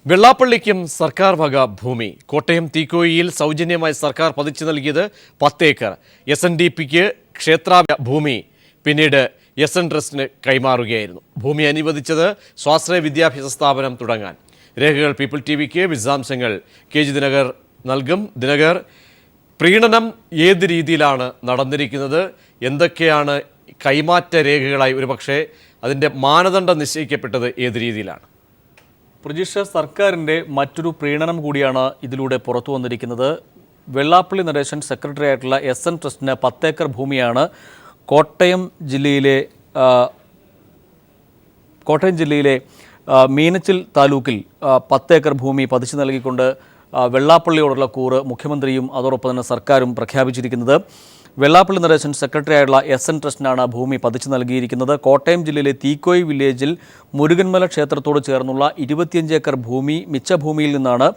വെള്ളാപ്പള്ളിക്കും സർക്കാർ വക ഭൂമി. കോട്ടയം തീക്കോയിയിൽ സൗജന്യമായി സർക്കാർ പതിച്ചു നൽകിയത് 10 ഏക്കർ. SNDPക്ക് ക്ഷേത്ര ഭൂമി പിന്നീട് SN ട്രസ്റ്റിന് കൈമാറുകയായിരുന്നു. ഭൂമി അനുവദിച്ചത് സ്വാശ്രയ വിദ്യാഭ്യാസ സ്ഥാപനം തുടങ്ങാൻ. രേഖകൾ പീപ്പിൾ TVക്ക് വിശദാംശങ്ങൾ KG ദിനകർ നൽകും. ദിനകർ, പ്രീണനം ഏത് രീതിയിലാണ് നടന്നിരിക്കുന്നത്? എന്തൊക്കെയാണ് കൈമാറ്റ രേഖകളായി ഒരുപക്ഷെ അതിൻ്റെ മാനദണ്ഡം നിശ്ചയിക്കപ്പെട്ടത് ഏത് രീതിയിലാണ്? പ്രജീഷ്, സർക്കാരിൻ്റെ മറ്റൊരു പ്രീണനം കൂടിയാണ് ഇതിലൂടെ പുറത്തു വന്നിരിക്കുന്നത്. വെള്ളാപ്പള്ളി നടേശൻ സെക്രട്ടറി ആയിട്ടുള്ള SN ട്രസ്റ്റിന് 10 ഏക്കർ ഭൂമിയാണ് കോട്ടയം ജില്ലയിലെ മീനച്ചിൽ താലൂക്കിൽ 10 ഏക്കർ ഭൂമി പതിച്ചു നൽകിക്കൊണ്ട് വെള്ളാപ്പള്ളിയോടുള്ള കൂറ് മുഖ്യമന്ത്രിയും അതോടൊപ്പം തന്നെ സർക്കാരും പ്രഖ്യാപിച്ചിരിക്കുന്നത്. വെള്ളാപ്പള്ളി നടേശൻ സെക്രട്ടറി ആയിട്ടുള്ള SN ട്രസ്റ്റിനാണ് ഭൂമി പതിച്ചു നൽകിയിരിക്കുന്നത്. കോട്ടയം ജില്ലയിലെ തീക്കോയി വില്ലേജിൽ മുരുകന്മല ക്ഷേത്രത്തോട് ചേർന്നുള്ള 25 ഏക്കർ ഭൂമി മിച്ച ഭൂമിയിൽ നിന്നാണ്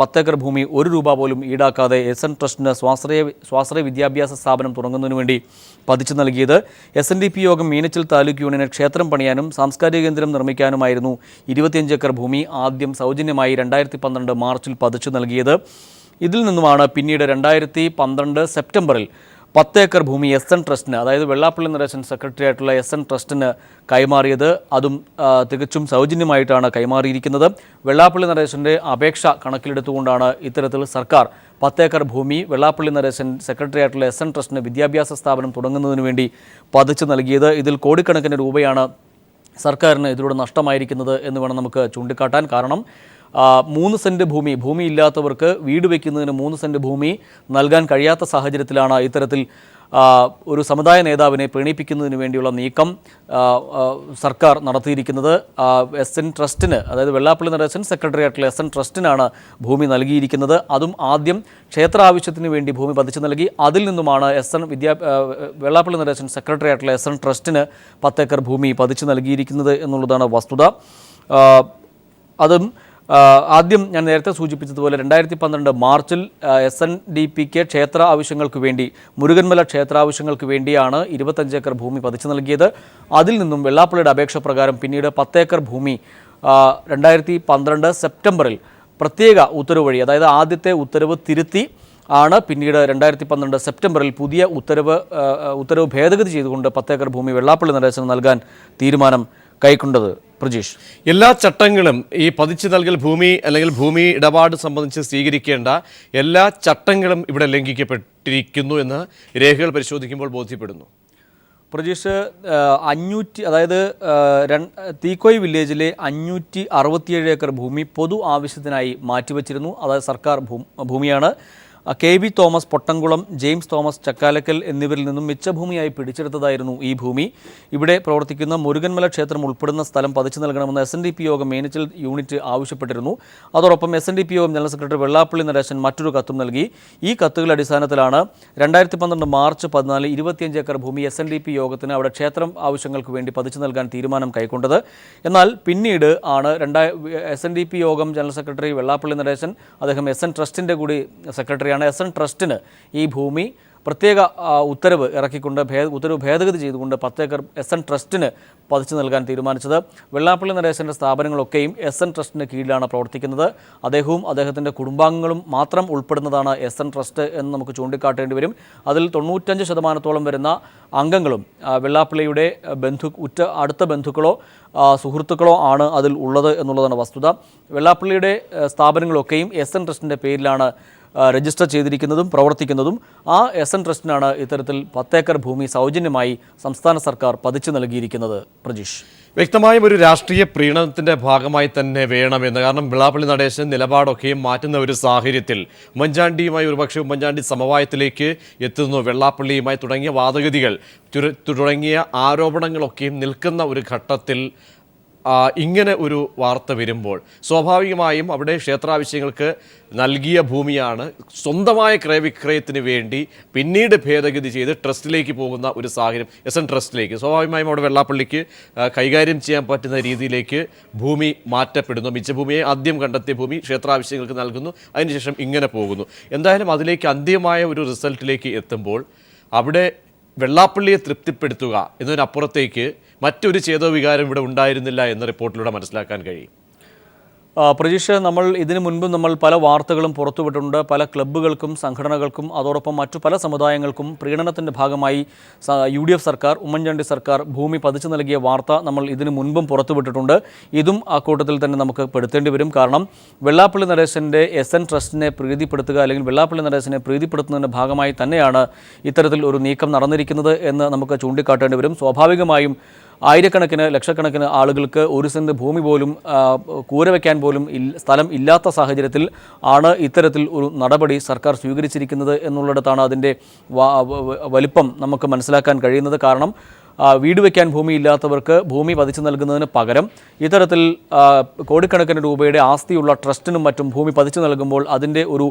10 ഏക്കർ ഭൂമി 1 രൂപ പോലും ഈടാക്കാതെ SN ട്രസ്റ്റിന് സ്വാശ്രയ വിദ്യാഭ്യാസ സ്ഥാപനം തുടങ്ങുന്നതിനു വേണ്ടി പതിച്ചു നൽകിയത്. SNDP യോഗം മീനച്ചിൽ താലൂക്ക് യൂണിയന് ക്ഷേത്രം പണിയാനും സാംസ്കാരിക കേന്ദ്രം നിർമ്മിക്കാനുമായിരുന്നു 25 ഏക്കർ ഭൂമി ആദ്യം സൗജന്യമായി 2012 മാർച്ചിൽ പതിച്ചു നൽകിയത്. ഇതിൽ നിന്നുമാണ് പിന്നീട് 2012 സെപ്റ്റംബറിൽ 10 ഏക്കർ ഭൂമി SN ട്രസ്റ്റിന്, അതായത് വെള്ളാപ്പള്ളി നടേശൻ സെക്രട്ടറി ആയിട്ടുള്ള SN ട്രസ്റ്റിന് കൈമാറിയത്. അതും തികച്ചും സൗജന്യമായിട്ടാണ് കൈമാറിയിരിക്കുന്നത്. വെള്ളാപ്പള്ളി നടേശൻ്റെ അപേക്ഷ കണക്കിലെടുത്തുകൊണ്ടാണ് ഇത്തരത്തിൽ സർക്കാർ 10 ഏക്കർ ഭൂമി വെള്ളാപ്പള്ളി നടേശൻ സെക്രട്ടറി ആയിട്ടുള്ള SN ട്രസ്റ്റിന് വിദ്യാഭ്യാസ സ്ഥാപനം തുടങ്ങുന്നതിന് വേണ്ടി പതിച്ചു നൽകിയത്. ഇതിൽ കോടിക്കണക്കിന് രൂപയാണ് സർക്കാരിന് ഇതിലൂടെ നഷ്ടമായിരിക്കുന്നത് എന്ന് വേണം നമുക്ക് ചൂണ്ടിക്കാട്ടാൻ. കാരണം 3 സെൻറ്റ് ഭൂമിയില്ലാത്തവർക്ക് വീട് വയ്ക്കുന്നതിന് 3 സെൻറ്റ് ഭൂമി നൽകാൻ കഴിയാത്ത സാഹചര്യത്തിലാണ് ഇത്തരത്തിൽ ഒരു സമുദായ നേതാവിനെ പ്രീണിപ്പിക്കുന്നതിന് വേണ്ടിയുള്ള നീക്കം സർക്കാർ നടത്തിയിരിക്കുന്നത്. SN ട്രസ്റ്റിന്, അതായത് വെള്ളാപ്പള്ളി നടേശൻ സെക്രട്ടറി ആയിട്ടുള്ള SN ട്രസ്റ്റിനാണ് ഭൂമി നൽകിയിരിക്കുന്നത്. അതും ആദ്യം ക്ഷേത്ര ആവശ്യത്തിന് വേണ്ടി ഭൂമി പതിച്ചു നൽകി. അതിൽ നിന്നുമാണ് വെള്ളാപ്പള്ളി നടേശൻ സെക്രട്ടറി ആയിട്ടുള്ള SN ട്രസ്റ്റിന് 10 ഏക്കർ ഭൂമി പതിച്ചു നൽകിയിരിക്കുന്നത് എന്നുള്ളതാണ് വസ്തുത. അതും ആദ്യം ഞാൻ നേരത്തെ സൂചിപ്പിച്ചതുപോലെ 2012 മാർച്ചിൽ SNDPക്ക് ക്ഷേത്ര ആവശ്യങ്ങൾക്ക് വേണ്ടി, മുരുകന്മല ക്ഷേത്രാവശ്യങ്ങൾക്ക് വേണ്ടിയാണ് 25 ഏക്കർ ഭൂമി പതിച്ചു നൽകിയത്. അതിൽ നിന്നും വെള്ളാപ്പള്ളിയുടെ അപേക്ഷ പ്രകാരം പിന്നീട് 10 ഏക്കർ ഭൂമി 2012 സെപ്റ്റംബറിൽ പ്രത്യേക ഉത്തരവ് വഴി, അതായത് ആദ്യത്തെ ഉത്തരവ് തിരുത്തി ആണ് പിന്നീട് 2012 സെപ്റ്റംബറിൽ പുതിയ ഉത്തരവ് ഭേദഗതി ചെയ്തുകൊണ്ട് 10 ഏക്കർ ഭൂമി വെള്ളാപ്പള്ളി നടേശന് നൽകാൻ തീരുമാനം കൈക്കൊണ്ടത്. പ്രജീഷ്, എല്ലാ ചട്ടങ്ങളും ഈ പതിച്ചു നൽകൽ ഭൂമി അല്ലെങ്കിൽ ഭൂമി ഇടപാട് സംബന്ധിച്ച് സ്വീകരിക്കേണ്ട എല്ലാ ചട്ടങ്ങളും ഇവിടെ ലംഘിക്കപ്പെട്ടിരിക്കുന്നു എന്ന് രേഖകൾ പരിശോധിക്കുമ്പോൾ ബോധ്യപ്പെടുന്നു. പ്രജീഷ്, അതായത് തീക്കോയ് വില്ലേജിലെ 567 ഏക്കർ ഭൂമി പൊതു ആവശ്യത്തിനായി മാറ്റിവെച്ചിരുന്നു. അതായത് സർക്കാർ ഭൂമിയാണ്. KB Thomas Pottamkulam, James Thomas Chakkalakkal എന്നിവരിൽ നിന്നും മിച്ചഭൂമിയായി പിടിച്ചെടുത്തതായിരുന്നു ഈ ഭൂമി. ഇവിടെ പ്രവർത്തിക്കുന്ന മുരുകന്മല ക്ഷേത്രം ഉൾപ്പെടുന്ന സ്ഥലം പതിച്ചു നൽകണമെന്ന് SNDP യോഗം മീനച്ചിൽ യൂണിറ്റ് ആവശ്യപ്പെട്ടിരുന്നു. അതോടൊപ്പം SNDP യോഗം ജനറൽ സെക്രട്ടറി വെള്ളാപ്പള്ളി നടേശൻ മറ്റൊരു കത്തും നൽകി. ഈ കത്തുകളുടെ അടിസ്ഥാനത്തിലാണ് 2012 മാർച്ച് 14 25 ഏക്കർ ഭൂമി SNDP യോഗത്തിന് അവിടെ ക്ഷേത്രം ആവശ്യങ്ങൾക്ക് വേണ്ടി പതിച്ചു നൽകാൻ തീരുമാനം കൈക്കൊണ്ടത്. എന്നാൽ പിന്നീട് ആണ് SNDP യോഗം ജനറൽ സെക്രട്ടറി വെള്ളാപ്പള്ളി നടേശൻ, അദ്ദേഹം SN ട്രസ്റ്റിൻ്റെ കൂടി സെക്രട്ടറിയാണ്, SN ട്രസ്റ്റിന് ഈ ഭൂമി പ്രത്യേക ഉത്തരവ് ഇറക്കിക്കൊണ്ട് ഉത്തരവ് ഭേദഗതി ചെയ്തുകൊണ്ട് 10 ഏക്കർ SN ട്രസ്റ്റിന് പതിച്ചു നൽകാൻ തീരുമാനിച്ചത്. വെള്ളാപ്പള്ളി നടേശൻ്റെ സ്ഥാപനങ്ങളൊക്കെയും SN ട്രസ്റ്റിന് കീഴിലാണ് പ്രവർത്തിക്കുന്നത്. അദ്ദേഹവും അദ്ദേഹത്തിൻ്റെ കുടുംബാംഗങ്ങളും മാത്രം ഉൾപ്പെടുന്നതാണ് SN ട്രസ്റ്റ് എന്ന് നമുക്ക് ചൂണ്ടിക്കാട്ടേണ്ടി വരും. അതിൽ 95% വരുന്ന അംഗങ്ങളും വെള്ളാപ്പള്ളിയുടെ അടുത്ത ബന്ധുക്കളോ സുഹൃത്തുക്കളോ ആണ് അതിൽ ഉള്ളത് എന്നുള്ളതാണ് വസ്തുത. വെള്ളാപ്പള്ളിയുടെ സ്ഥാപനങ്ങളൊക്കെയും SN ട്രസ്റ്റിൻ്റെ പേരിലാണ് രജിസ്റ്റർ ചെയ്തിരിക്കുന്നതും പ്രവർത്തിക്കുന്നതും. ആ SN ട്രസ്റ്റിനാണ് ഇത്തരത്തിൽ 10 ഏക്കർ ഭൂമി സൗജന്യമായി സംസ്ഥാന സർക്കാർ പതിച്ചു നൽകിയിരിക്കുന്നത്. പ്രജീഷ്, വ്യക്തമായും ഒരു രാഷ്ട്രീയ പ്രീണനത്തിൻ്റെ ഭാഗമായി തന്നെ വേണമെന്ന്, കാരണം വെള്ളാപ്പള്ളി നടേശൻ നിലപാടൊക്കെയും മാറ്റുന്ന ഒരു സാഹചര്യത്തിൽ ഉമ്മൻചാണ്ടിയുമായി ഒരുപക്ഷെ ഉമ്മൻചാണ്ടി സമവായത്തിലേക്ക് എത്തുന്നു, വെള്ളാപ്പള്ളിയുമായി തുടങ്ങിയ വാദഗതികൾ തുടങ്ങിയ ആരോപണങ്ങളൊക്കെയും നിൽക്കുന്ന ഒരു ഘട്ടത്തിൽ ഇങ്ങനെ ഒരു വാർത്ത വരുമ്പോൾ സ്വാഭാവികമായും അവിടെ ക്ഷേത്രാവശ്യങ്ങൾക്ക് നൽകിയ ഭൂമിയാണ് സ്വന്തമായ ക്രയവിക്രയത്തിന് വേണ്ടി പിന്നീട് ഭേദഗതി ചെയ്ത് ട്രസ്റ്റിലേക്ക് പോകുന്ന ഒരു സാഹചര്യം, SN ട്രസ്റ്റിലേക്ക് സ്വാഭാവികമായും അവിടെ വെള്ളാപ്പള്ളിക്ക് കൈകാര്യം ചെയ്യാൻ പറ്റുന്ന രീതിയിലേക്ക് ഭൂമി മാറ്റപ്പെടുന്നു. മിച്ചഭൂമിയെ ആദ്യം കണ്ടെത്തിയ ഭൂമി ക്ഷേത്രാവശ്യങ്ങൾക്ക് നൽകുന്നു, അതിനുശേഷം ഇങ്ങനെ പോകുന്നു. എന്തായാലും അതിലേക്ക് അന്തിമമായ ഒരു റിസൾട്ടിലേക്ക് എത്തുമ്പോൾ അവിടെ വെള്ളാപ്പള്ളിയെ തൃപ്തിപ്പെടുത്തുക എന്നതിനപ്പുറത്തേക്ക് മറ്റൊരു ചേതോവികാരം ഇവിടെ ഉണ്ടായിരുന്നില്ല എന്ന റിപ്പോർട്ടിലൂടെ മനസ്സിലാക്കാൻ കഴിയും. പ്രജീഷ്, നമ്മൾ ഇതിനു മുൻപും നമ്മൾ പല വാർത്തകളും പുറത്തുവിട്ടിട്ടുണ്ട്. പല ക്ലബ്ബുകൾക്കും സംഘടനകൾക്കും അതോടൊപ്പം മറ്റു പല സമുദായങ്ങൾക്കും പ്രീണനത്തിൻ്റെ ഭാഗമായി UDF സർക്കാർ, ഉമ്മൻചാണ്ടി സർക്കാർ ഭൂമി പതിച്ചു നൽകിയ വാർത്ത നമ്മൾ ഇതിനു മുൻപും പുറത്തുവിട്ടിട്ടുണ്ട്. ഇതും ആ കൂട്ടത്തിൽ തന്നെ നമുക്ക് പെടുത്തേണ്ടി വരും. കാരണം വെള്ളാപ്പള്ളി നടേശൻ്റെ SN ട്രസ്റ്റിനെ പ്രീതിപ്പെടുത്തുക അല്ലെങ്കിൽ വെള്ളാപ്പള്ളി നടേശനെ പ്രീതിപ്പെടുത്തുന്നതിൻ്റെ ഭാഗമായി തന്നെയാണ് ഇത്തരത്തിൽ ഒരു നീക്കം നടന്നിരിക്കുന്നത് എന്ന് നമുക്ക് ചൂണ്ടിക്കാട്ടേണ്ടി വരും. സ്വാഭാവികമായും ആയിരക്കണക്കിന് ലക്ഷക്കണക്കിന് ആളുകൾക്ക് ഒരു സെന്റ് ഭൂമി പോലും കൂര വയ്ക്കാൻ പോലും സ്ഥലം ഇല്ലാത്ത സാഹചര്യത്തിൽ ആണ് ഇത്തരത്തിൽ ഒരു നടപടി സർക്കാർ സ്വീകരിച്ചിരിക്കുന്നത് എന്നുള്ളിടത്താണ് അതിൻ്റെ വലിപ്പം നമുക്ക് മനസ്സിലാക്കാൻ കഴിയുന്നത്. കാരണം വീട് വയ്ക്കാൻ ഭൂമിയില്ലാത്തവർക്ക് ഭൂമി പതിച്ചു നൽകുന്നതിന് പകരം ഇത്തരത്തിൽ കോടിക്കണക്കിന് രൂപയുടെ ആസ്തിയുള്ള ട്രസ്റ്റിനും മറ്റും ഭൂമി പതിച്ചു നൽകുമ്പോൾ അതിൻ്റെ ഒരു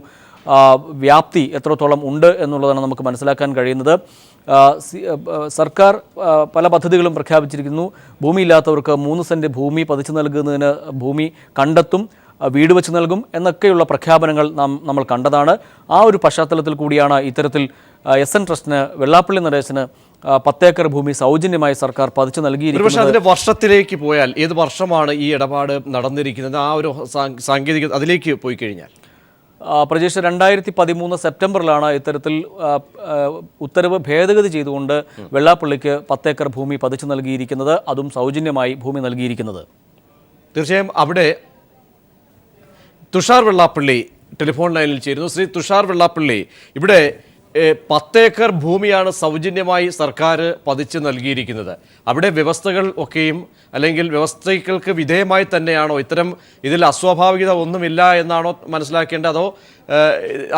വ്യാപ്തി എത്രത്തോളം ഉണ്ട് എന്നുള്ളതാണ് നമുക്ക് മനസ്സിലാക്കാൻ കഴിയുന്നത്. സർക്കാർ പല പദ്ധതികളും പ്രഖ്യാപിച്ചിരിക്കുന്നു. ഭൂമിയില്ലാത്തവർക്ക് 3 സെന്റ് ഭൂമി പതിച്ചു നൽകുന്നതിന് ഭൂമി കണ്ടെത്തും, വീട് വെച്ച് നൽകും എന്നൊക്കെയുള്ള പ്രഖ്യാപനങ്ങൾ നമ്മൾ കണ്ടതാണ്. ആ ഒരു പശ്ചാത്തലത്തിൽ കൂടിയാണ് ഇത്തരത്തിൽ SN ട്രസ്റ്റിന് വെള്ളാപ്പള്ളി നടേശന് 10 ഏക്കർ ഭൂമി സൗജന്യമായി സർക്കാർ പതിച്ചു നൽകിയിരിക്കുന്നത്. പക്ഷേ അതിന്റെ വർഷത്തിലേക്ക് പോയാൽ ഏത് വർഷമാണ് ഈ ഇടപാട് നടന്നിരിക്കുന്നത്? ആ ഒരു സാങ്കേതിക അതിലേക്ക് പോയി കഴിഞ്ഞാൽ പ്രജേഷ്, 2013 സെപ്റ്റംബറിലാണ് ഇത്തരത്തിൽ ഉത്തരവ് ഭേദഗതി ചെയ്തുകൊണ്ട് വെള്ളാപ്പള്ളിക്ക് 10 ഏക്കർ ഭൂമി പതിച്ചു നൽകിയിരിക്കുന്നത്, അതും സൗജന്യമായി ഭൂമി നൽകിയിരിക്കുന്നത്. തീർച്ചയായും അവിടെ തുഷാർ വെള്ളാപ്പള്ളി ടെലിഫോൺ ലൈനിൽ ചേരുന്നു. ശ്രീ തുഷാർ വെള്ളാപ്പള്ളി, ഇവിടെ 10 ഏക്കർ ഭൂമിയാണ് സൗജന്യമായി സർക്കാർ പതിച്ച് നൽകിയിരിക്കുന്നത്. അവിടെ വ്യവസ്ഥകൾ ഒക്കെയും അല്ലെങ്കിൽ വ്യവസ്ഥകൾക്ക് വിധേയമായി തന്നെയാണോ ഇതിൽ അസ്വാഭാവികത ഒന്നുമില്ല എന്നാണോ മനസ്സിലാക്കേണ്ടത്? അതോ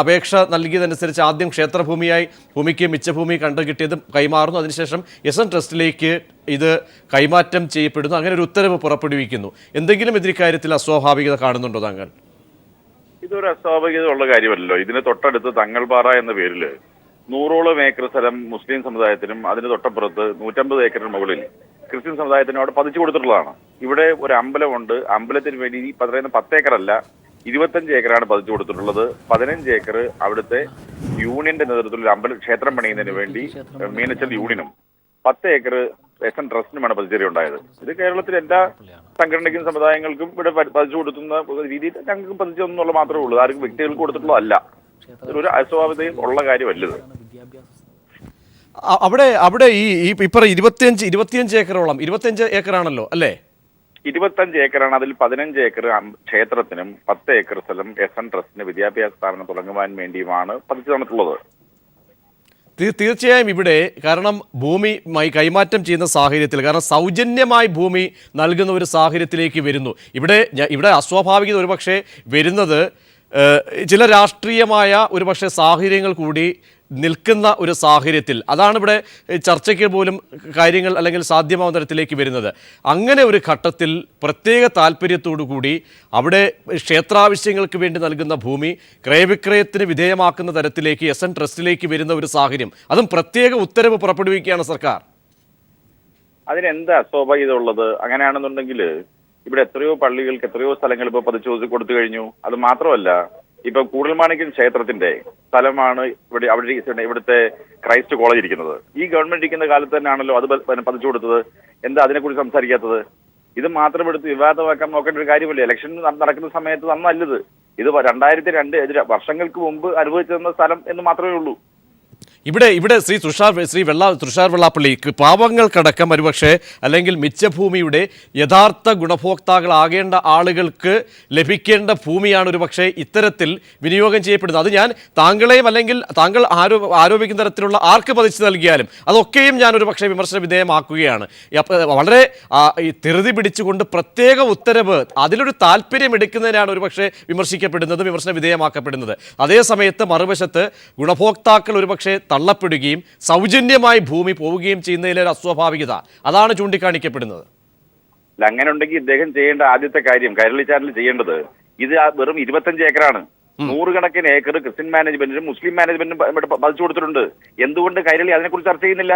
അപേക്ഷ നൽകിയതനുസരിച്ച് ആദ്യം ഭൂമിക്ക് മിച്ചഭൂമി കണ്ടുകിട്ടിയത് കൈമാറുന്നു, അതിനുശേഷം SN ട്രസ്റ്റിലേക്ക് ഇത് കൈമാറ്റം ചെയ്യപ്പെടുന്നു, അങ്ങനെ ഒരു ഉത്തരവ് പുറപ്പെടുവിക്കുന്നു. എന്തെങ്കിലും ഇതിക്കാര്യത്തിൽ അസ്വാഭാവികത കാണുന്നുണ്ടോ താങ്കൾ? ഇതൊരു അസ്വാഭാവികത ഉള്ള കാര്യമല്ലല്ലോ. ഇതിന് തൊട്ടടുത്ത് തങ്ങൾപാറ എന്ന പേരിൽ 100ഓളം ഏക്കർ സ്ഥലം മുസ്ലിം സമുദായത്തിനും അതിന് തൊട്ടപ്പുറത്ത് 150 ഏക്കറിന് മുകളിൽ ക്രിസ്ത്യൻ സമുദായത്തിനും അവിടെ പതിച്ചു കൊടുത്തിട്ടുള്ളതാണ്. ഇവിടെ ഒരു അമ്പലമുണ്ട്. അമ്പലത്തിന് വേണ്ടി ഈ പറയുന്ന 10 ഏക്കറല്ല 25 ഏക്കറാണ് പതിച്ചു കൊടുത്തിട്ടുള്ളത്. 15 ഏക്കർ അവിടുത്തെ യൂണിയന്റെ നേതൃത്വത്തിൽ ക്ഷേത്രം പണിയുന്നതിന് വേണ്ടി മീനച്ചൽ യൂണിയനും 10 ഏക്കർ SN ട്രസ്റ്റിനുമാണ് പതിച്ചേറിയുണ്ടായത്. ഇത് കേരളത്തിലെ എല്ലാ സംഘടനയ്ക്കും സമുദായങ്ങൾക്കും ഇവിടെ പതിച്ചു കൊടുക്കുന്ന രീതിയിൽ ഞങ്ങൾക്ക് പതിച്ചു എന്നുള്ള മാത്രമേ ഉള്ളൂ. ആർക്കും വ്യക്തികൾക്ക് കൊടുത്തിട്ടുള്ളതല്ല. ഒരു അസ്വാഭാവികതയും ഉള്ള കാര്യമല്ലത്. അവിടെ ഈ 25 ഏക്കറോളം 25 ഏക്കറാണല്ലോ അല്ലേ? 25 ഏക്കറാണ്. അതിൽ 15 ഏക്കർ ക്ഷേത്രത്തിനും 10 ഏക്കർ സ്ഥലം SN ട്രസ്റ്റിന് വിദ്യാഭ്യാസ സ്ഥാപനം തുടങ്ങുവാൻ വേണ്ടിയുമാണ് പതിച്ചു തന്നിട്ടുള്ളത്. തീർച്ചയായും ഇവിടെ കാരണം ഭൂമി കൈമാറ്റം ചെയ്യുന്ന സാഹചര്യത്തിൽ, കാരണം സൗജന്യമായി ഭൂമി നൽകുന്ന ഒരു സാഹചര്യത്തിലേക്ക് വരുന്നു. ഇവിടെ അസ്വാഭാവികത ഒരുപക്ഷെ വരുന്നത് ചില രാഷ്ട്രീയമായ ഒരുപക്ഷെ സാഹചര്യങ്ങൾ കൂടി നിൽക്കുന്ന ഒരു സാഹചര്യത്തിൽ, അതാണ് ഇവിടെ ചർച്ചയ്ക്ക് പോലും കാര്യങ്ങൾ അല്ലെങ്കിൽ സാധ്യമാവുന്ന തരത്തിലേക്ക് വരുന്നത്. അങ്ങനെ ഒരു ഘട്ടത്തിൽ പ്രത്യേക താല്പര്യത്തോടു കൂടി അവിടെ ക്ഷേത്രാവശ്യങ്ങൾക്ക് വേണ്ടി നൽകുന്ന ഭൂമി ക്രയവിക്രയത്തിന് വിധേയമാക്കുന്ന തരത്തിലേക്ക് SN ട്രസ്റ്റിലേക്ക് വരുന്ന ഒരു സാഹചര്യം, അതും പ്രത്യേക ഉത്തരവ് പുറപ്പെടുവിക്കുകയാണ് സർക്കാർ. അതിനെന്താ അസ്വാഭാവികത ഉള്ളത്? അങ്ങനെയാണെന്നുണ്ടെങ്കിൽ ഇവിടെ എത്രയോ പള്ളികൾക്ക് എത്രയോ സ്ഥലങ്ങൾ ഇപ്പോൾ പതിച്ചു കൊടുത്തു കഴിഞ്ഞു. അത് മാത്രമല്ല, ഇപ്പൊ കൂടൽമാണിക്യം ക്ഷേത്രത്തിന്റെ സ്ഥലമാണ് ഇവിടുത്തെ ക്രൈസ്റ്റ് കോളേജ് ഇരിക്കുന്നത്. ഈ ഗവൺമെന്റ് ഇരിക്കുന്ന കാലത്ത് തന്നെയാണല്ലോ അത് പതിച്ചു കൊടുത്തത്. എന്താ അതിനെക്കുറിച്ച് സംസാരിക്കാത്തത്? ഇത് മാത്രം എടുത്ത് വിവാദമാക്കാൻ നോക്കേണ്ട ഒരു കാര്യമല്ലേ? ഇലക്ഷൻ നടക്കുന്ന സമയത്ത് നന്നല്ലത്. ഇത് 2002 വർഷങ്ങൾക്ക് മുമ്പ് അനുഭവിച്ചു തന്ന സ്ഥലം എന്ന് മാത്രമേ ഉള്ളൂ. ഇവിടെ ശ്രീ തുഷാർ വെള്ളാപ്പള്ളി പാവങ്ങൾക്കടക്കം ഒരുപക്ഷെ അല്ലെങ്കിൽ മിച്ചഭൂമിയുടെ യഥാർത്ഥ ഗുണഭോക്താക്കളാകേണ്ട ആളുകൾക്ക് ലഭിക്കേണ്ട ഭൂമിയാണ് ഒരുപക്ഷെ ഇത്തരത്തിൽ വിനിയോഗം ചെയ്യപ്പെടുന്നത്. അത് ഞാൻ താങ്കളെയും അല്ലെങ്കിൽ താങ്കൾ ആരോപിക്കുന്ന തരത്തിലുള്ള ആർക്ക് പതിച്ചു നൽകിയാലും അതൊക്കെയും ഞാൻ ഒരുപക്ഷെ വിമർശന വിധേയമാക്കുകയാണ്. വളരെ ധൃതി പിടിച്ചുകൊണ്ട് പ്രത്യേക ഉത്തരവ്, അതിലൊരു താല്പര്യം എടുക്കുന്നതിനാണ് ഒരുപക്ഷെ വിമർശിക്കപ്പെടുന്നത്, വിമർശന വിധേയമാക്കപ്പെടുന്നത്. അതേസമയത്ത് മറുവശത്ത് ഗുണഭോക്താക്കൾ ഒരുപക്ഷെ തള്ളപ്പെടുകയും സൗജന്യമായി ഭൂമി പോവുകയും ചെയ്യുന്നതിലെ ഒരു അസ്വാഭാവികത, അതാണ് ചൂണ്ടിക്കാണിക്കപ്പെടുന്നത്. അങ്ങനെ ഉണ്ടെങ്കിൽ ഇദ്ദേഹം ചെയ്യേണ്ട ആദ്യത്തെ കാര്യം, കൈരളി ചാനൽ ചെയ്യേണ്ടത്, ഇത് വെറും 25 ഏക്കറാണ്. 100 കണക്കിന് ഏക്കർ ക്രിസ്ത്യൻ മാനേജ്മെന്റിനും മുസ്ലിം മാനേജ്മെന്റിനും പതിച്ചു കൊടുത്തിട്ടുണ്ട്. എന്തുകൊണ്ട് കൈരളി അതിനെക്കുറിച്ച് ചർച്ച ചെയ്യുന്നില്ല?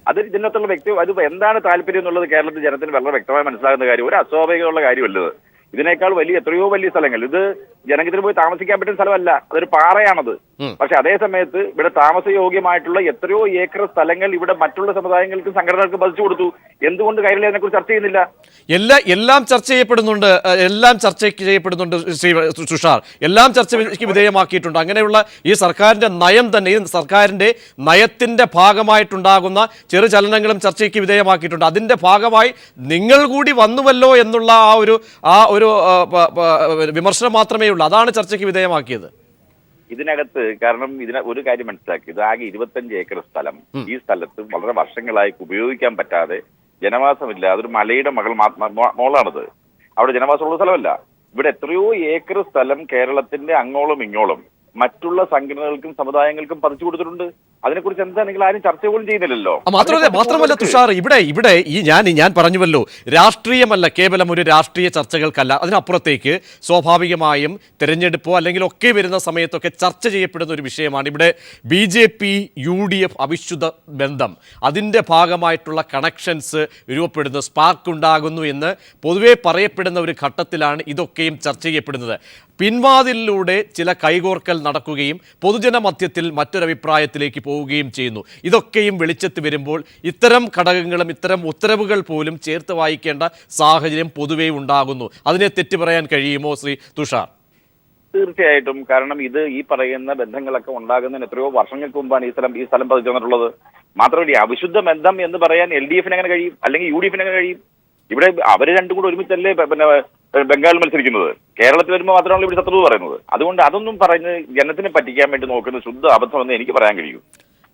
അത് ഇതിനകത്തുള്ള അത് എന്താണ് താല്പര്യം എന്നുള്ളത് കേരളത്തിലെ ജനത്തിന് വളരെ വ്യക്തമായി മനസ്സിലാകുന്ന കാര്യം. ഒരു അസ്വാഭാവികമുള്ള കാര്യമല്ലത്. ഇതിനേക്കാൾ എത്രയോ വലിയ സ്ഥലങ്ങൾ. ഇത് ജനങ്ങൾക്ക് പോയി താമസിക്കാൻ പറ്റുന്ന സ്ഥലമല്ല, അതൊരു പാറയാണത്. പക്ഷെ അതേ സമയത്ത് ഇവിടെ താമസയോഗ്യമായിട്ടുള്ള എത്രയോ ഏക്കർ സ്ഥലങ്ങൾ ഇവിടെ മറ്റുള്ള സമുദായങ്ങൾക്കും സംഘടനകൾക്കും പതിച്ചു കൊടുത്തു. എന്തുകൊണ്ട് കൈരളി അതിനെക്കുറിച്ച് ചർച്ച ചെയ്യുന്നില്ല? എല്ലാം ചർച്ച ചെയ്യപ്പെടുന്നുണ്ട്, ശ്രീ തുഷാർ. എല്ലാം ചർച്ചയ്ക്ക് വിധേയമാക്കിയിട്ടുണ്ട്. അങ്ങനെയുള്ള ഈ സർക്കാരിന്റെ നയം തന്നെ, ഈ സർക്കാരിന്റെ നയത്തിന്റെ ഭാഗമായിട്ടുണ്ടാകുന്ന ചെറു ചലനങ്ങളും ചർച്ചയ്ക്ക് വിധേയമാക്കിയിട്ടുണ്ട്. അതിന്റെ ഭാഗമായി നിങ്ങൾ കൂടി വന്നുവല്ലോ എന്നുള്ള ആ ഒരു വിമർശനം മാത്രമേ ഉള്ളൂ. അതാണ് ചർച്ചയ്ക്ക് വിധേയമാക്കിയത്. ഇതിനകത്ത് കാരണം ഒരു കാര്യം മനസ്സിലാക്കി, ഇത് ആകെ 25 ഏക്കർ സ്ഥലം. ഈ സ്ഥലത്ത് വളരെ വർഷങ്ങളായി ഉപയോഗിക്കാൻ പറ്റാതെ ജനവാസമില്ല. അതൊരു മലയുടെ മോളാണിത്. അവിടെ ജനവാസമുള്ള സ്ഥലമല്ല. ഇവിടെ എത്രയോ ഏക്കർ സ്ഥലം കേരളത്തിന്റെ അങ്ങോളം ഇങ്ങോളം മറ്റുള്ള സംഘടനകൾക്കും സമുദായങ്ങൾക്കും പതിച്ചു കൊടുത്തിട്ടുണ്ട്. അതിനെക്കുറിച്ച് എന്താ നിങ്ങൾ ആരും ചർച്ച പോലും ചെയ്യുന്നില്ലല്ലോ. മാത്രമല്ല തുഷാർ, ഇവിടെ ഞാൻ പറഞ്ഞുവല്ലോ, രാഷ്ട്രീയമല്ല കേവലം ഒരു രാഷ്ട്രീയ ചർച്ചകൾക്കല്ല, അതിനപ്പുറത്തേക്ക് സ്വാഭാവികമായും തെരഞ്ഞെടുപ്പോ അല്ലെങ്കിൽ ഒക്കെ വരുന്ന സമയത്തൊക്കെ ചർച്ച ചെയ്യപ്പെടുന്ന ഒരു വിഷയമാണ്. ഇവിടെ BJP UDF അവിശുദ്ധ ബന്ധം, അതിൻ്റെ ഭാഗമായിട്ടുള്ള കണക്ഷൻസ് രൂപപ്പെടുന്നു, സ്പാർക്ക് ഉണ്ടാകുന്നു എന്ന് പൊതുവെ പറയപ്പെടുന്ന ഒരു ഘട്ടത്തിലാണ് ഇതൊക്കെയും ചർച്ച ചെയ്യപ്പെടുന്നത്. പിൻവാതിലിലൂടെ ചില കൈകോർക്കൽ നടക്കുകയും പൊതുജന മധ്യത്തിൽ മറ്റൊരഭിപ്രായത്തിലേക്ക് പോവുകയും ചെയ്യുന്നു. ഇതൊക്കെയും വെളിച്ചത്ത് വരുമ്പോൾ ഇത്തരം ഘടകങ്ങളും ഇത്തരം ഉത്തരവുകൾ പോലും ചേർത്ത് വായിക്കേണ്ട സാഹചര്യം പൊതുവെ ഉണ്ടാകുന്നു. അതിനെ തെറ്റു പറയാൻ കഴിയുമോ ശ്രീ തുഷാർ? തീർച്ചയായിട്ടും. കാരണം ഇത് ഈ പറയുന്ന ബന്ധങ്ങളൊക്കെ ഉണ്ടാകുന്നതിന് എത്രയോ വർഷങ്ങൾക്ക് മുമ്പാണ് ഈ സ്ഥലം പതിച്ചു തന്നിട്ടുള്ളത്. മാത്രമല്ല, അവിശുദ്ധ ബന്ധം എന്ന് പറയാൻ LDF എങ്ങനെ കഴിയും, അല്ലെങ്കിൽ UDF എങ്ങനെ കഴിയും? ഇവിടെ അവർ രണ്ടും കൂടെ ഒരുമിച്ചല്ലേ ബംഗാളിൽ മത്സരിക്കുന്നത്. കേരളത്തിൽ വരുമ്പോൾ മാത്രമാണ് ഇവിടെ ശത്രു പറയുന്നത്. അതുകൊണ്ട് അതൊന്നും പറഞ്ഞ് ജനത്തിനെ പറ്റിക്കാൻ വേണ്ടി നോക്കുന്ന ശുദ്ധ അബദ്ധമെന്ന് എനിക്ക് പറയാൻ കഴിയും.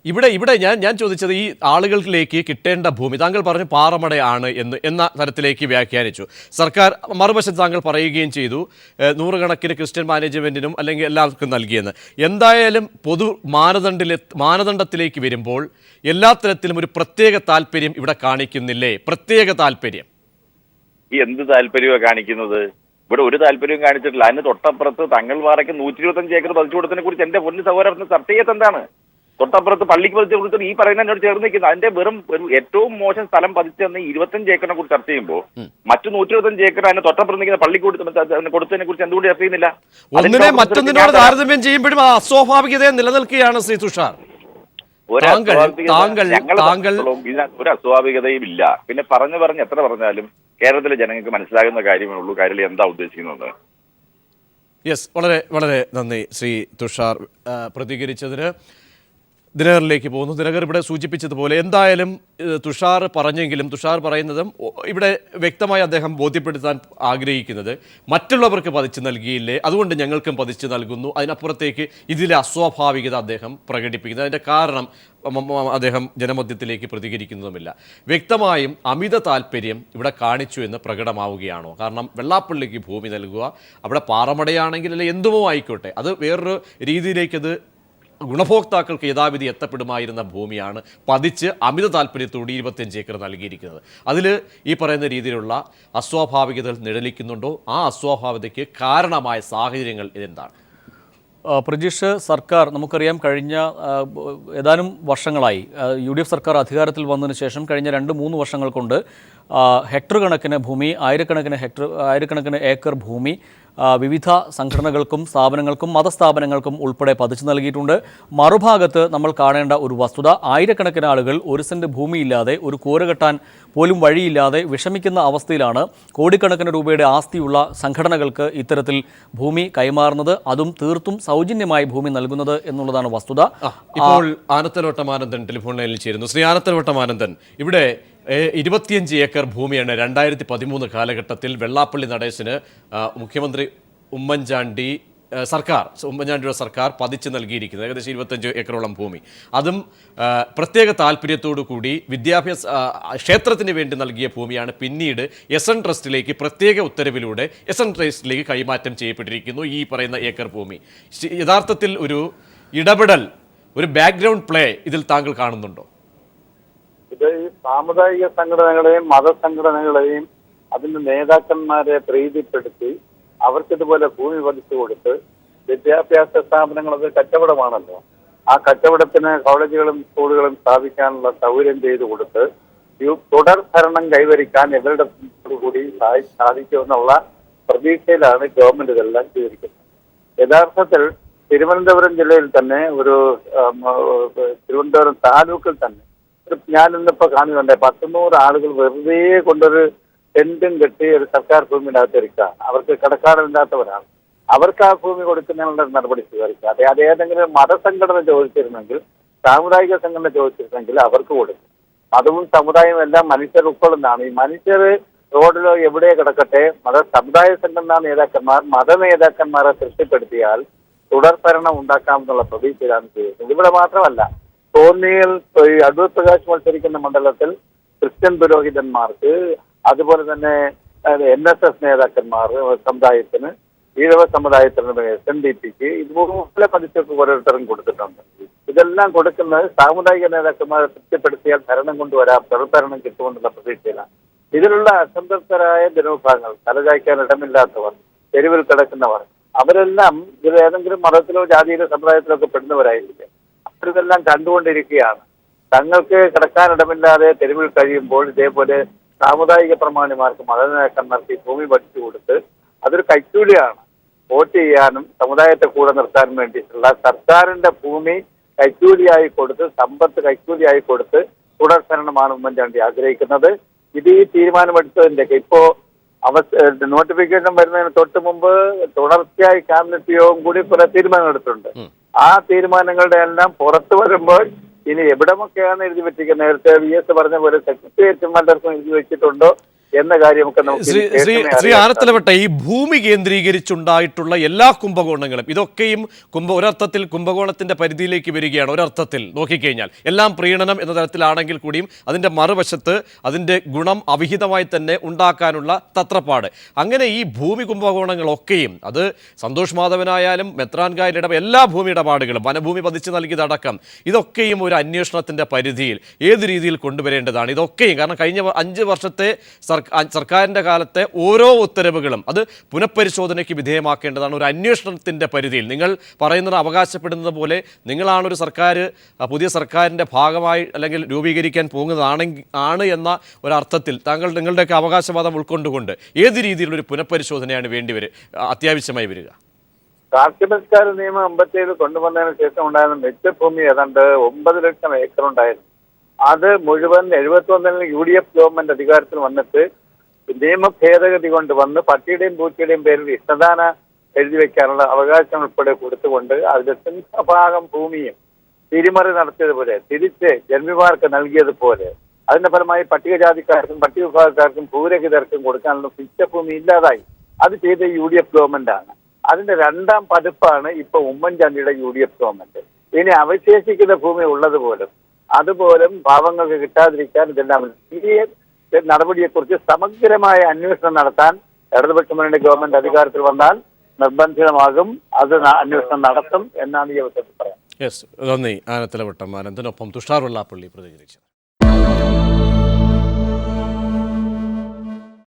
ഇവിടെ ഞാൻ ചോദിച്ചത്, ഈ ആളുകളിലേക്ക് കിട്ടേണ്ട ഭൂമി താങ്കൾ പറഞ്ഞു പാറമടയാണ് എന്ന തരത്തിലേക്ക് വ്യാഖ്യാനിച്ചു സർക്കാർ. മറുവശത്ത് താങ്കൾ പറയുകയും ചെയ്തു നൂറുകണക്കിന് ക്രിസ്ത്യൻ മാനേജ്മെന്റിനും അല്ലെങ്കിൽ എല്ലാവർക്കും നൽകിയെന്ന്. എന്തായാലും പൊതു മാനദണ്ഡത്തിലേക്ക് വരുമ്പോൾ എല്ലാ തരത്തിലും ഒരു പ്രത്യേക താല്പര്യം ഇവിടെ കാണിക്കുന്നില്ലേ? പ്രത്യേക താല്പര്യം ഈ എന്ത് താല്പര്യമാണ് കാണിക്കുന്നത്? ഇവിടെ ഒരു താല്പര്യവും കാണിച്ചിട്ടില്ല. അതിന് തൊട്ടപ്പുറത്ത് തങ്ങൾവാറയ്ക്ക് 125 ഏക്കർ പതിച്ചു കൊടുത്തതിനെ കുറിച്ച് എന്റെ പൊന്നു സഹോദരത്തിന് ചർച്ച ചെയ്യത്ത് എന്താണ്? തൊട്ടപ്പുറത്ത് പള്ളിക്ക് പതിച്ചു കൊടുത്തിട്ട് ഈ പറയുന്ന എന്നോട് ചേർന്ന് നിൽക്കുന്നത് അതിന്റെ ഒരു ഏറ്റവും മോശം സ്ഥലം പതിച്ചെന്ന് 25 ഏക്കറിനെ കുറിച്ച് ചർച്ച ചെയ്യുമ്പോൾ മറ്റു 125 ഏക്കർ അതിന് തൊട്ടപ്പുറത്ത് നിൽക്കുന്ന പള്ളിക്ക് കൊടുത്തതിനെ കുറിച്ച് എന്തുകൊണ്ട് ചർച്ച ചെയ്യുന്നില്ല? ഒന്നിനെ മറ്റൊന്നിനോട് താരതമ്യം ചെയ്യുമ്പോഴും അസ്വാഭാവികത നിലനിൽക്കുകയാണ് ശ്രീ തുഷാർ. ഒരു അസ്വാഭാവികതയും ഇല്ല. പിന്നെ പറഞ്ഞ് എത്ര പറഞ്ഞാലും കേരളത്തിലെ ജനങ്ങൾക്ക് മനസ്സിലാകുന്ന കാര്യമേ ഉള്ളൂ കേരളം എന്താ ഉദ്ദേശിക്കുന്നത്. യെസ്, വളരെ വളരെ നന്ദി ശ്രീ തുഷാർ പ്രതികരിച്ചതിന്. ദിനകറിലേക്ക് പോകുന്നു. ദിനകർ ഇവിടെ സൂചിപ്പിച്ചതുപോലെ എന്തായാലും തുഷാർ പറഞ്ഞെങ്കിലും തുഷാർ പറയുന്നതും ഇവിടെ വ്യക്തമായി അദ്ദേഹം ബോധ്യപ്പെടുത്താൻ ആഗ്രഹിക്കുന്നത് മറ്റുള്ളവർക്ക് പതിച്ചു നൽകിയില്ലേ, അതുകൊണ്ട് ഞങ്ങൾക്കും പതിച്ചു നൽകുന്നു. അതിനപ്പുറത്തേക്ക് ഇതിലെ അസ്വാഭാവികത അദ്ദേഹം പ്രകടിപ്പിക്കുന്നത്. അതിൻ്റെ കാരണം അദ്ദേഹം ജനമധ്യത്തിലേക്ക് പ്രതികരിക്കുന്നതുമില്ല. വ്യക്തമായും അമിത താല്പര്യം ഇവിടെ കാണിച്ചു എന്ന് പ്രകടമാവുകയാണോ? കാരണം വെള്ളാപ്പള്ളിക്ക് ഭൂമി നൽകുക, അവിടെ പാറമടയാണെങ്കിൽ അല്ലെങ്കിൽ എന്തുമോ ആയിക്കോട്ടെ, അത് വേറൊരു രീതിയിലേക്കത് ഗുണഭോക്താക്കൾക്ക് യഥാവിധി എത്തപ്പെടുമായിരുന്ന ഭൂമിയാണ് പതിച്ച് അമിത താല്പര്യത്തോട് 25 ഏക്കർ നൽകിയിരിക്കുന്നത്. അതിൽ ഈ പറയുന്ന രീതിയിലുള്ള അസ്വാഭാവികതകൾ നിഴലിക്കുന്നുണ്ടോ? ആ അസ്വാഭാവികതയ്ക്ക് കാരണമായ സാഹചര്യങ്ങൾ ഇതെന്താണ്? പ്രജീഷ്, സർക്കാർ നമുക്കറിയാം കഴിഞ്ഞ ഏതാനും വർഷങ്ങളായി UDF സർക്കാർ അധികാരത്തിൽ വന്നതിന് ശേഷം കഴിഞ്ഞ 2-3 വർഷങ്ങൾ കൊണ്ട് ഹെക്ടർ കണക്കിന് ഭൂമി, ആയിരക്കണക്കിന് ഏക്കർ ഭൂമി വിവിധ സംഘടനകൾക്കും സ്ഥാപനങ്ങൾക്കും മതസ്ഥാപനങ്ങൾക്കും ഉൾപ്പെടെ പതിച്ചു നൽകിയിട്ടുണ്ട്. മറുഭാഗത്ത് നമ്മൾ കാണേണ്ട ഒരു വസ്തുത, ആയിരക്കണക്കിന് ആളുകൾ 1 സെന്റ് ഭൂമിയില്ലാതെ, ഒരു കൂര കെട്ടാൻ പോലും വഴിയില്ലാതെ വിഷമിക്കുന്ന അവസ്ഥയിലാണ് കോടിക്കണക്കിന് രൂപയുടെ ആസ്തിയുള്ള സംഘടനകൾക്ക് ഇത്തരത്തിൽ ഭൂമി കൈമാറുന്നത്, അതും തീർത്തും സൗജന്യമായി ഭൂമി നൽകുന്നത് എന്നുള്ളതാണ് വസ്തുത. ഇപ്പോൾ ആനത്തലവട്ടമാനന്ദൻ ടെലിഫോൺ ലൈനിൽ ചേരുന്നു. ശ്രീ ആനത്തലവട്ടമാനന്ദൻ, ഇവിടെ 25 ഏക്കർ ഭൂമിയാണ് 2013 കാലഘട്ടത്തിൽ വെള്ളാപ്പള്ളി നടേശന് മുഖ്യമന്ത്രി ഉമ്മൻചാണ്ടിയുടെ സർക്കാർ പതിച്ചു നൽകിയിരിക്കുന്നത്. ഏകദേശം 25 ഏക്കറോളം ഭൂമി. അതും പ്രത്യേക താല്പര്യത്തോടു കൂടി വിദ്യാഭ്യാസ ക്ഷേത്രത്തിന് വേണ്ടി നൽകിയ ഭൂമിയാണ്. പിന്നീട് SN ട്രസ്റ്റിലേക്ക് പ്രത്യേക ഉത്തരവിലൂടെ SN ട്രസ്റ്റിലേക്ക് കൈമാറ്റം ചെയ്യപ്പെട്ടിരിക്കുന്നു ഈ പറയുന്ന ഏക്കർ ഭൂമി. യഥാർത്ഥത്തിൽ ഒരു ഇടപെടൽ, ഒരു ബാക്ക്ഗ്രൗണ്ട് പ്ലേ ഇതിൽ താങ്കൾ കാണുന്നുണ്ടോ? ഇത് ഈ സാമുദായിക സംഘടനകളെയും മതസംഘടനകളെയും അതിന്റെ നേതാക്കന്മാരെ പ്രീതിപ്പെടുത്തി അവർക്കിതുപോലെ ഭൂമി പതിച്ചു കൊടുത്ത് വിദ്യാഭ്യാസ സ്ഥാപനങ്ങളത് കച്ചവടമാണല്ലോ, ആ കച്ചവടത്തിന് കോളേജുകളും സ്കൂളുകളും സ്ഥാപിക്കാനുള്ള സൗകര്യം ചെയ്തു കൊടുത്ത് തുടർ ഭരണം കൈവരിക്കാൻ ഇവരുടെ കൂടി സാധിക്കുമെന്നുള്ള പ്രതീക്ഷയിലാണ് ഗവൺമെന്റ് ഇതെല്ലാം ചെയ്തിരിക്കുന്നത്. യഥാർത്ഥത്തിൽ തിരുവനന്തപുരം ജില്ലയിൽ തന്നെ തിരുവനന്തപുരം താലൂക്കിൽ തന്നെ ഞാനിന്നിപ്പോ കാണുന്നുണ്ട് 100 ആളുകൾ വെറുതെ കൊണ്ടൊരു ടെന്റും കെട്ടി ഒരു സർക്കാർ ഭൂമിയുടെ അകത്തിരിക്കുകയാണ്. അവർക്ക് കടക്കാടില്ലാത്തവരാണ്. അവർക്ക് ആ ഭൂമി കൊടുക്കുന്നതിനുള്ള നടപടി സ്വീകരിക്കുക. അത് ഏതെങ്കിലും മതസംഘടന ചോദിച്ചിരുന്നെങ്കിൽ, സാമുദായിക സംഘടന ചോദിച്ചിരുന്നെങ്കിൽ അവർക്ക് കൊടുക്കും. മതവും സമുദായവും എല്ലാം മനുഷ്യർ ഉൾക്കൊള്ളുന്നതാണ്. ഈ മനുഷ്യർ റോഡിലോ എവിടെ കിടക്കട്ടെ, സമുദായ സംഘടനാ നേതാക്കന്മാർ മതനേതാക്കന്മാരെ തൃപ്തിപ്പെടുത്തിയാൽ തുടർഭരണം ഉണ്ടാക്കാമെന്നുള്ള പ്രതീക്ഷയിലാണ് ചെയ്യുന്നത്. ഇവിടെ മാത്രമല്ല, കോന്നിയിൽ അടൂർ പ്രകാശ് മത്സരിക്കുന്ന മണ്ഡലത്തിൽ ക്രിസ്ത്യൻ പുരോഹിതന്മാർക്ക്, അതുപോലെ തന്നെ NSS നേതാക്കന്മാർ സമുദായത്തിന്, ഈഴവ സമുദായത്തിന്, SNDPക്ക് ഇതുപോലെ പതിച്ചൊക്കെ ഓരോരുത്തരും കൊടുത്തിട്ടുണ്ട്. ഇതെല്ലാം കൊടുക്കുന്നത് സാമുദായിക നേതാക്കന്മാരെ തൃപ്തിപ്പെടുത്തിയാൽ ഭരണം കൊണ്ടുവരാം, തുടർഭരണം കിട്ടുമെന്നുള്ള പ്രതീക്ഷയിലാണ്. ഇതിലുള്ള അസംതൃപ്തരായ ജനവിഭാഗങ്ങൾ, തലചായ്ക്കാൻ ഇടമില്ലാത്തവർ, തെരുവിൽ കിടക്കുന്നവർ, അവരെല്ലാം ഇത് ഏതെങ്കിലും മതത്തിലോ ജാതിയിലോ സമുദായത്തിലോ ഒക്കെ പെടുന്നവരായിരിക്കും. അവരിതെല്ലാം കണ്ടുകൊണ്ടിരിക്കുകയാണ്. തങ്ങൾക്ക് കിടക്കാനിടമില്ലാതെ തെരുവിൽ കഴിയുമ്പോൾ ഇതേപോലെ സാമുദായിക പ്രമാണിമാർക്ക്, മതനേതാക്കന്മാർക്ക് ഈ ഭൂമി പഠിച്ചു കൊടുത്ത് അതൊരു കൈക്കൂലിയാണ്. വോട്ട് ചെയ്യാനും സമുദായത്തെ കൂടെ നിർത്താൻ വേണ്ടിയിട്ടുള്ള സർക്കാരിന്റെ ഭൂമി കൈക്കൂലിയായി കൊടുത്ത്, സമ്പത്ത് കൈക്കൂലിയായി കൊടുത്ത് തുടർഭരണമാണ് ഉമ്മൻചാണ്ടി ആഗ്രഹിക്കുന്നത്. ഇത് ഈ തീരുമാനമെടുത്തതിന്റെ ഇപ്പോ നോട്ടിഫിക്കേഷൻ വരുന്നതിന് തൊട്ട് മുമ്പ് തുടർച്ചയായി ക്യാബിനറ്റ് യോഗം കൂടി കുറെ തീരുമാനം എടുത്തിട്ടുണ്ട്. ആ തീരുമാനങ്ങളുടെ എല്ലാം പുറത്തു വരുമ്പോൾ ഇനി എവിടമൊക്കെയാണ് എഴുതി വെച്ചിരിക്കുന്നത്, നേരത്തെ VS പറഞ്ഞ പോലെ സെക്രട്ടേറിയറ്റും പലർക്കും എഴുതി വെച്ചിട്ടുണ്ടോ എന്ന കാര്യമൊക്കെ ശ്രീ ആനത്തലവട്ട, ഈ ഭൂമി കേന്ദ്രീകരിച്ചുണ്ടായിട്ടുള്ള എല്ലാ കുംഭകോണങ്ങളും ഇതൊക്കെയും ഒരർത്ഥത്തിൽ കുംഭകോണത്തിന്റെ പരിധിയിലേക്ക് വരികയാണ്. ഒരർത്ഥത്തിൽ നോക്കിക്കഴിഞ്ഞാൽ എല്ലാം പ്രീണനം എന്ന തരത്തിലാണെങ്കിൽ കൂടിയും അതിന്റെ മറുവശത്ത് അതിന്റെ ഗുണം അവിഹിതമായി തന്നെ ഉണ്ടാക്കാനുള്ള തത്രപ്പാട്. അങ്ങനെ ഈ ഭൂമി കുംഭകോണങ്ങളൊക്കെയും, അത് സന്തോഷ് മാധവനായാലും മെത്രാൻകായൽ ഇടപെടൽ, എല്ലാ ഭൂമി ഇടപാടുകളും, വനഭൂമി പതിച്ചു നൽകിയതടക്കം, ഇതൊക്കെയും ഒരു അന്വേഷണത്തിന്റെ പരിധിയിൽ ഏത് രീതിയിൽ കൊണ്ടുവരേണ്ടതാണ്. ഇതൊക്കെയും കാരണം കഴിഞ്ഞ 5 വർഷത്തെ സർക്കാരിൻ്റെ കാലത്തെ ഓരോ ഉത്തരവുകളും അത് പുനഃപരിശോധനയ്ക്ക് വിധേയമാക്കേണ്ടതാണ്. ഒരു അന്വേഷണത്തിൻ്റെ പരിധിയിൽ നിങ്ങൾ പറയുന്നത്, അവകാശപ്പെടുന്നത് പോലെ നിങ്ങളാണൊരു സർക്കാർ, പുതിയ സർക്കാരിൻ്റെ ഭാഗമായി അല്ലെങ്കിൽ രൂപീകരിക്കാൻ പോകുന്നതാണ് എന്ന ഒരർത്ഥത്തിൽ നിങ്ങളുടെയൊക്കെ അവകാശവാദം ഉൾക്കൊണ്ടുകൊണ്ട് ഏത് രീതിയിലുള്ളൊരു പുനഃപരിശോധനയാണ് അത്യാവശ്യമായി വരിക? കാർഷിക നിയമം 57 കൊണ്ടുവന്നതിന് ശേഷം ഉണ്ടായിരുന്ന മെച്ചഭൂമി ഏതാണ്ട് 9 ലക്ഷം ഏക്കർ ഉണ്ടായിരുന്നു. അത് മുഴുവൻ 71-ൽ UDF ഗവൺമെന്റ് അധികാരത്തിൽ വന്നിട്ട് നിയമ ഭേദഗതി കൊണ്ടുവന്ന് പട്ടിയുടെയും പൂച്ചയുടെയും പേരിൽ ഇഷ്ടദാന എഴുതി വെക്കാനുള്ള അവകാശം ഉൾപ്പെടെ കൊടുത്തുകൊണ്ട് അതിന്റെ സിംഹഭാഗം ഭൂമിയും തിരിമറി നടത്തിയതുപോലെ തിരിച്ച് ജന്മിമാർക്ക് നൽകിയതുപോലെ അതിന്റെ ഫലമായി പട്ടികജാതിക്കാർക്കും പട്ടികവിഭാഗക്കാർക്കും ഭൂരഹിതർക്കും കൊടുക്കാനുള്ള മിച്ചഭൂമി ഇല്ലാതായി. അത് ചെയ്ത UDF ഗവൺമെന്റാണ്. അതിന്റെ 2ാം പതിപ്പാണ് ഇപ്പൊ ഉമ്മൻചാണ്ടിയുടെ UDF ഗവൺമെന്റ്. ഇനി അവശേഷിക്കുന്ന ഭൂമി ഉള്ളതുപോലും അതുപോലും പാവങ്ങൾക്ക് കിട്ടാതിരിക്കാൻ ഇതെല്ലാം ഈ നടപടിയെക്കുറിച്ച് സമഗ്രമായ അന്വേഷണം നടത്താൻ ഇടതുപക്ഷ മുന്നണി ഗവൺമെന്റ് അധികാരത്തിൽ വന്നാൽ നിർബന്ധിതമാകും. അത് അന്വേഷണം നടത്തും എന്നാണ് ഈ അവസരത്തിൽ പറയാം. നന്ദി. ആനത്തലവട്ടം ആനന്ദനൊപ്പം തുഷാർ വെള്ളാപ്പള്ളി പ്രതികരിച്ചത്.